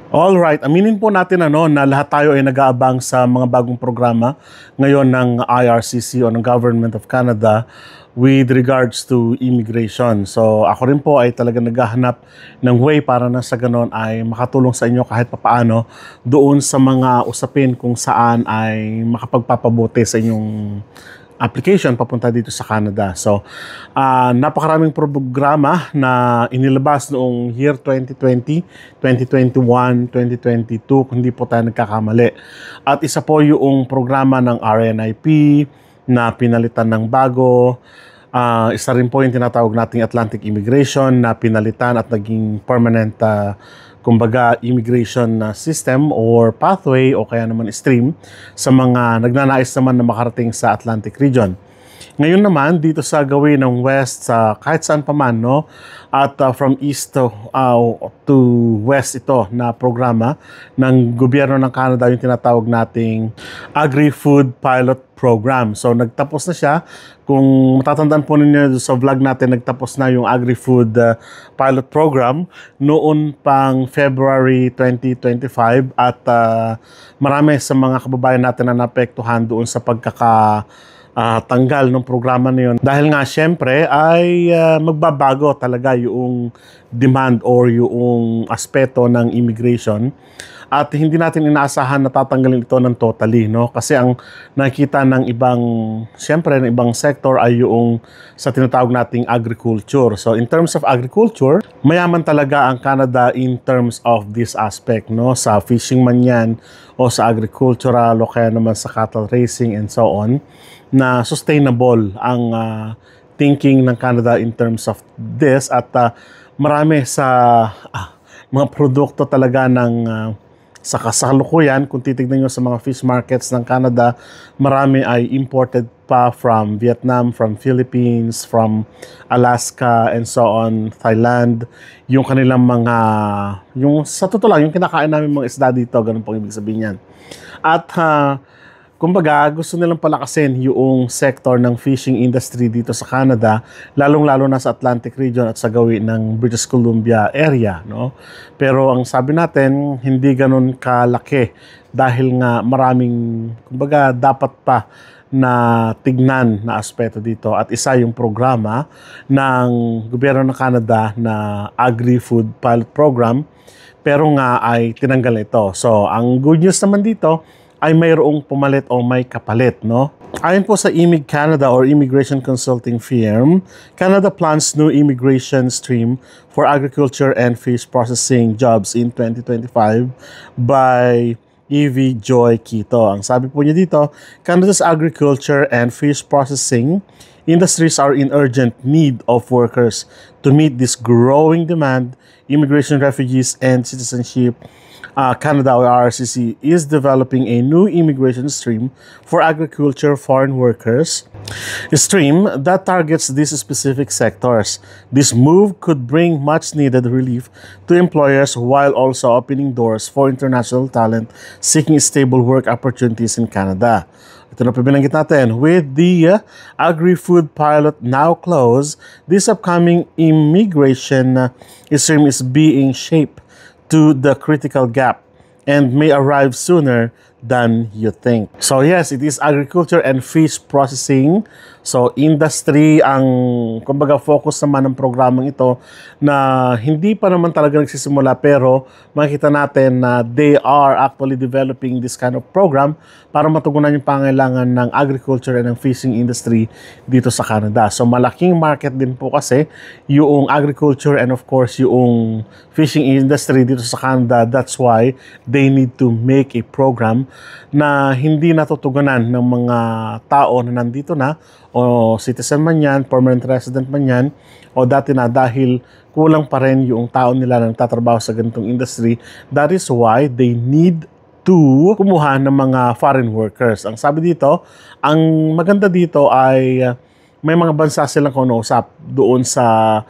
Alright, aminin po natin na lahat tayo ay nag-aabang sa mga bagong programa ngayon ng IRCC o ng Government of Canada with regards to immigration. So ako rin po ay talaga naghahanap ng way para na sa ganon ay makatulong sa inyo kahit papaano doon sa mga usapin kung saan ay makapagpapabuti sa inyong application papunta dito sa Canada. So, napakaraming programa na inilabas noong year 2020, 2021, 2022, kung hindi po tayo nagkakamali. At isa po yung programa ng RNIP na pinalitan ng bago. Isa rin po yung tinatawag nating Atlantic Immigration na pinalitan at naging permanent kumbaga immigration system or pathway o kaya naman stream sa mga nagnanais naman na makarating sa Atlantic region. Ngayon naman dito sa gawin ng West sa kahit saan pa man at from East to West ito na programa ng gobyerno ng Canada yung tinatawag nating Agri-Food Pilot Program. So nagtapos na siya. Kung matatandaan po ninyo sa vlog natin, nagtapos na yung Agri-Food Pilot Program noon pang February 2025 at marami sa mga kababayan natin na naapektuhan doon sa tanggal ng programa na yun. Dahil nga syempre ay magbabago talaga yung demand or yung aspeto ng immigration. At hindi natin inaasahan na tatanggalin ito ng totally, no? Kasi ang nakikita ng ibang sector ay yung sa tinatawag nating agriculture. So in terms of agriculture, mayaman talaga ang Canada in terms of this aspect, no? Sa fishing man yan o sa agricultural o kaya naman sa cattle raising and so on, na sustainable ang thinking ng Canada in terms of this at marami sa mga produkto talaga ng sa kasalukuyan, kung titignan nyo sa mga fish markets ng Canada, marami ay imported pa from Vietnam, from Philippines, from Alaska, and so on, Thailand. Yung kanilang sa totoo lang, yung kinakain namin mga isda dito, ganun pong ibig sabihin yan. At kumbaga, gusto nilang palakasin yung sector ng fishing industry dito sa Canada, lalong-lalo na sa Atlantic region at sa gawin ng British Columbia area, no? Pero ang sabi natin, hindi ganun kalaki dahil nga maraming, kumbaga, dapat pa na tignan na aspeto dito. At isa yung programa ng gobyerno ng Canada na Agri-Food Pilot Program, pero nga ay tinanggal ito. So, ang good news naman dito, ay mayroong pumalit o may kapalit, no? Ayon po sa IMIG Canada or Immigration Consulting Firm, Canada plans new immigration stream for agriculture and fish processing jobs in 2025 by EV Joy Quito. Ang sabi po niya dito, Canada's agriculture and fish processing industries are in urgent need of workers to meet this growing demand. Immigration, refugees, and citizenship Canada or RCC is developing a new immigration stream for agriculture foreign workers, a stream that targets these specific sectors. This move could bring much needed relief to employers while also opening doors for international talent seeking stable work opportunities in Canada. Ito na po binanggit natin. With the Agri-Food Pilot now closed, this upcoming immigration stream is being shaped to the critical gap and may arrive sooner than you think. So yes, it is agriculture and fish processing. So industry ang kumbaga focus naman ng programang ito na hindi pa naman talaga nagsisimula pero makikita natin na they are actually developing this kind of program para matugunan yung pangailangan ng agriculture and ng fishing industry dito sa Canada. So malaking market din po kasi yung agriculture and of course yung fishing industry dito sa Canada. That's why they need to make a program na hindi natutugunan ng mga tao na nandito na o citizen man yan, permanent resident man yan o dati na dahil kulang pa rin yung tao nila na nagtatrabaho sa ganitong industry. That is why they need to kumuha ng mga foreign workers. Ang sabi dito, ang maganda dito ay may mga bansa silang kausap doon sa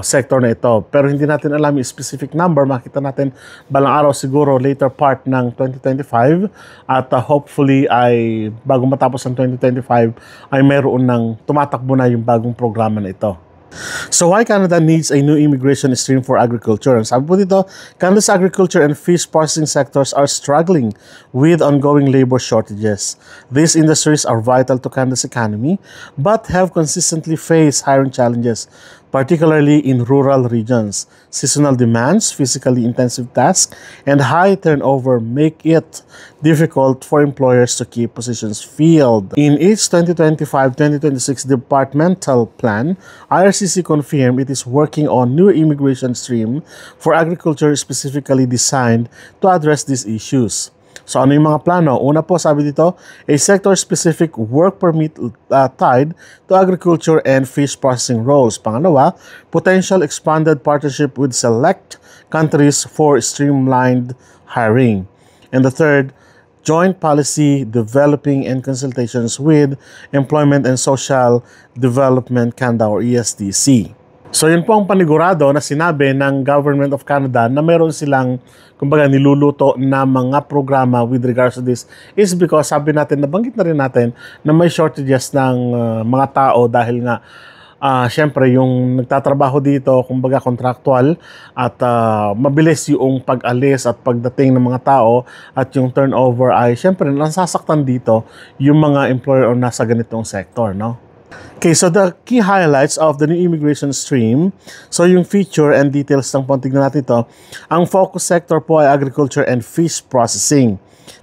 sector na ito. Pero hindi natin alam yung specific number. Makita natin balang araw siguro later part ng 2025 at hopefully ay bago matapos ang 2025 ay mayroon ng tumatakbo na yung bagong programa na ito. So why Canada needs a new immigration stream for agriculture? Sabi po dito, Canada's agriculture and fish processing sectors are struggling with ongoing labor shortages. These industries are vital to Canada's economy but have consistently faced hiring challenges, particularly in rural regions. Seasonal demands, physically intensive tasks, and high turnover make it difficult for employers to keep positions filled. In its 2025-2026 departmental plan, IRCC confirmed it is working on new immigration stream for agriculture specifically designed to address these issues. So ano yung mga plano? Una po, sabi dito, a sector-specific work permit tied to agriculture and fish processing roles. Pangalawa, potential expanded partnership with select countries for streamlined hiring. And the third, joint policy developing and consultations with Employment and Social Development Canada or ESDC. So yun po ang panigurado na sinabi ng Government of Canada na meron silang kumbaga niluluto na mga programa with regards to this is because sabi natin, nabanggit na rin natin na may shortages ng mga tao dahil nga syempre yung nagtatrabaho dito kumbaga contractual at mabilis yung pag-alis at pagdating ng mga tao at yung turnover ay syempre nasasaktan dito yung mga employer o nasa ganitong sector, no? Okay, so the key highlights of the new immigration stream. So yung feature and details ng tignan natin ito. Ang focus sector po ay agriculture and fish processing.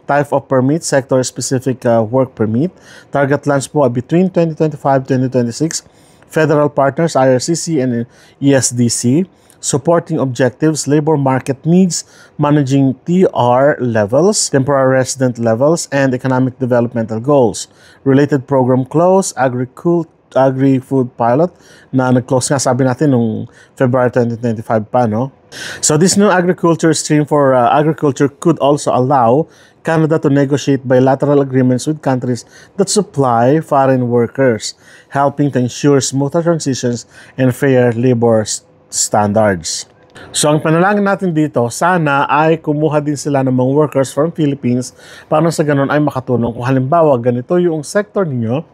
Type of permit, sector-specific work permit. Target lands po ay between 2025-2026. Federal partners, IRCC and ESDC. Supporting objectives, labor market needs, managing TR levels, temporary resident levels, and economic developmental goals. Related program close, agri-food pilot na nag-close nga sabi natin nung February 2025 pa, no? So this new agriculture stream for agriculture could also allow Canada to negotiate bilateral agreements with countries that supply foreign workers, helping to ensure smoother transitions and fair labor standards. So ang panalangin natin dito, sana ay kumuha din sila ng mga workers from Philippines para sa ganun ay makatulong. Kung halimbawa ganito yung sector ninyo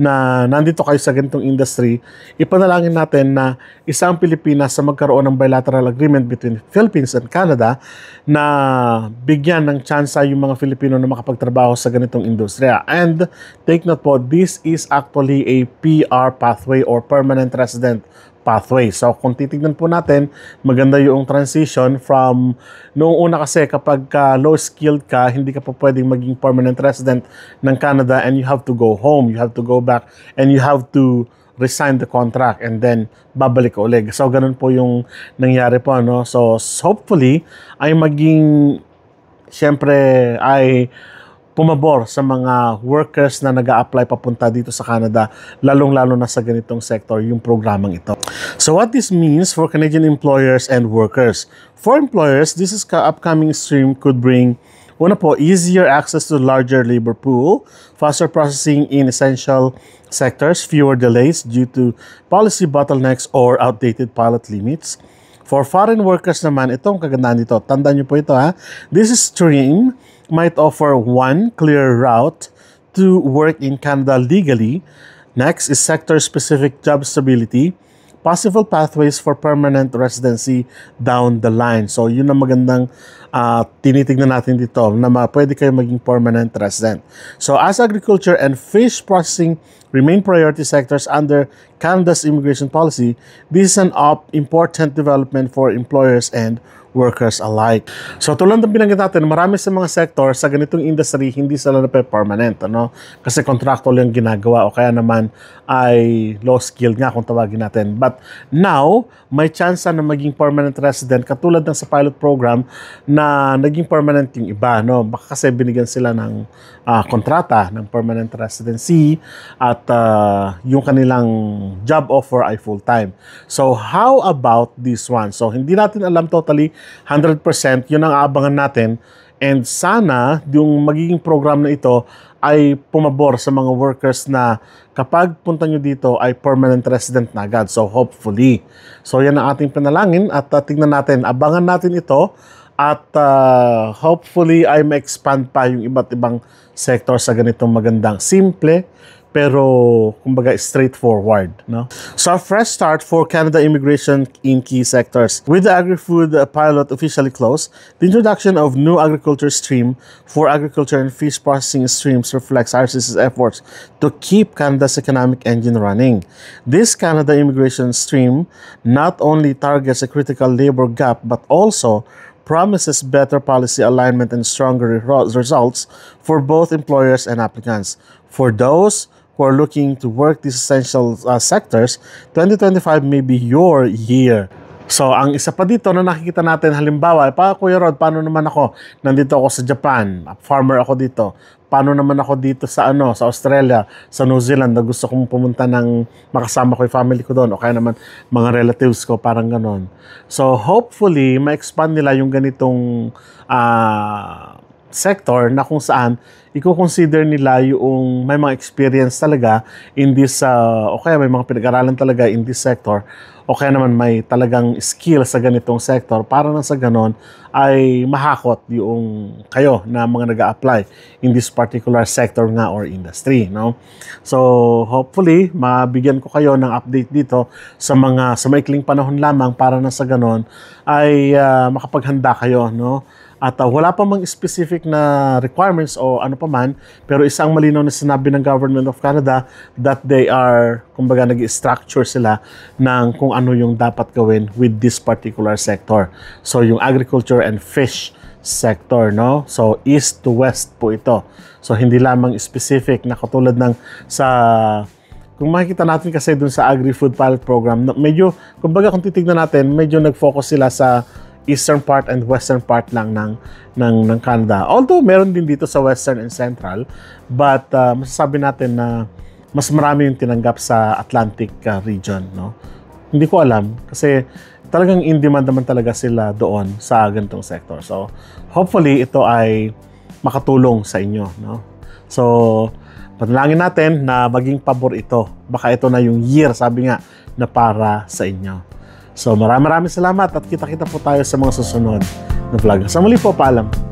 na nandito kayo sa ganitong industry, ipanalangin natin na isang Pilipinas sa magkaroon ng bilateral agreement between Philippines and Canada na bigyan ng tsansa yung mga Filipino na makapagtrabaho sa ganitong industriya. And take note po, this is actually a PR pathway or permanent resident pathway. So kung titignan po natin, maganda yung transition from noong una kasi kapag low skilled ka, hindi ka pa pwedeng maging permanent resident ng Canada and you have to go home, you have to go back and you have to resign the contract and then babalik ka ulit. So ganun po yung nangyari po, no? So hopefully ay maging syempre ay pumabor sa mga workers na nag-a-apply papunta dito sa Canada, lalong-lalo na sa ganitong sector, yung programang ito. So what this means for Canadian employers and workers. For employers, this is upcoming stream could bring, una po, easier access to larger labor pool, faster processing in essential sectors, fewer delays due to policy bottlenecks or outdated pilot limits. For foreign workers naman, itong kagandahan dito, tandaan niyo po ito ha, this stream might offer one clear route to work in Canada legally. Next is sector-specific job stability, possible pathways for permanent residency down the line. So yun ang magandang tinitignan natin dito na pwede kayo maging permanent resident. So as agriculture and fish processing remain priority sectors under Canada's immigration policy, this is an important development for employers and workers alike. So tulad ng binanggit natin, marami sa mga sector sa ganitong industry hindi sila na permanent, ano? Kasi contractual yung ginagawa o kaya naman ay low skilled nga kung tawagin natin. But now, may chance na maging permanent resident katulad ng sa pilot program na naging permanent yung iba, no? Baka kasi binigyan sila ng kontrata ng permanent residency at yung kanilang job offer ay full-time. So how about this one? So hindi natin alam totally 100%, yun ang aabangan natin. And sana yung magiging program na ito ay pumabor sa mga workers na kapag punta nyo dito ay permanent resident na agad. So hopefully. So yan ang ating panalangin at tingnan natin, abangan natin ito at hopefully ay ma-expand pa yung iba't ibang sector sa ganitong magandang, simple, pero kumbaga straightforward, no? So a fresh start for Canada immigration in key sectors. With the agri-food pilot officially closed, the introduction of new agriculture stream for agriculture and fish processing streams reflects RCC's efforts to keep Canada's economic engine running. This Canada immigration stream not only targets a critical labor gap but also promises better policy alignment and stronger results for both employers and applicants. For those who are looking to work these essential sectors, 2025 may be your year. So, ang isa pa dito na nakikita natin, halimbawa, Kuya Rod, paano naman ako? Nandito ako sa Japan, farmer ako dito. Paano naman ako dito sa sa Australia, sa New Zealand, na gusto kong pumunta ng makasama ko yung family ko doon, o kaya naman mga relatives ko, parang ganon. So, hopefully, ma-expand nila yung ganitong sector na kung saan i-consider nila yung may mga experience talaga in this, o kaya may mga pinag-aralan talaga in this sector, o kaya naman may talagang skill sa ganitong sector para na sa ganon ay mahakot yung kayo na mga nag-a-apply in this particular sector nga or industry, no? So, hopefully, mabigyan ko kayo ng update dito sa maikling panahon lamang para na sa ganon ay makapaghanda kayo, no? At wala pa mang specific na requirements o ano pa man, pero isang malinaw na sinabi ng Government of Canada that they are, kumbaga, nag-structure sila ng kung ano yung dapat gawin with this particular sector. So, yung agriculture and fish sector, no? So, east to west po ito. So, hindi lamang specific na katulad ng kung makikita natin kasi dun sa Agri-Food Pilot Program, medyo, kumbaga kung titignan natin, medyo nag-focus sila sa eastern part and western part lang ng Canada. Although meron din dito sa western and central, but masasabi natin na mas marami yung tinanggap sa Atlantic region, no? Hindi ko alam kasi talagang in demand naman talaga sila doon sa ganitong sector. So, hopefully ito ay makatulong sa inyo, no? So, panalangin natin na maging pabor ito. Baka ito na yung year, sabi nga, na para sa inyo. So, maraming salamat at kita-kita po tayo sa mga susunod na vlog. Sa muli po, paalam.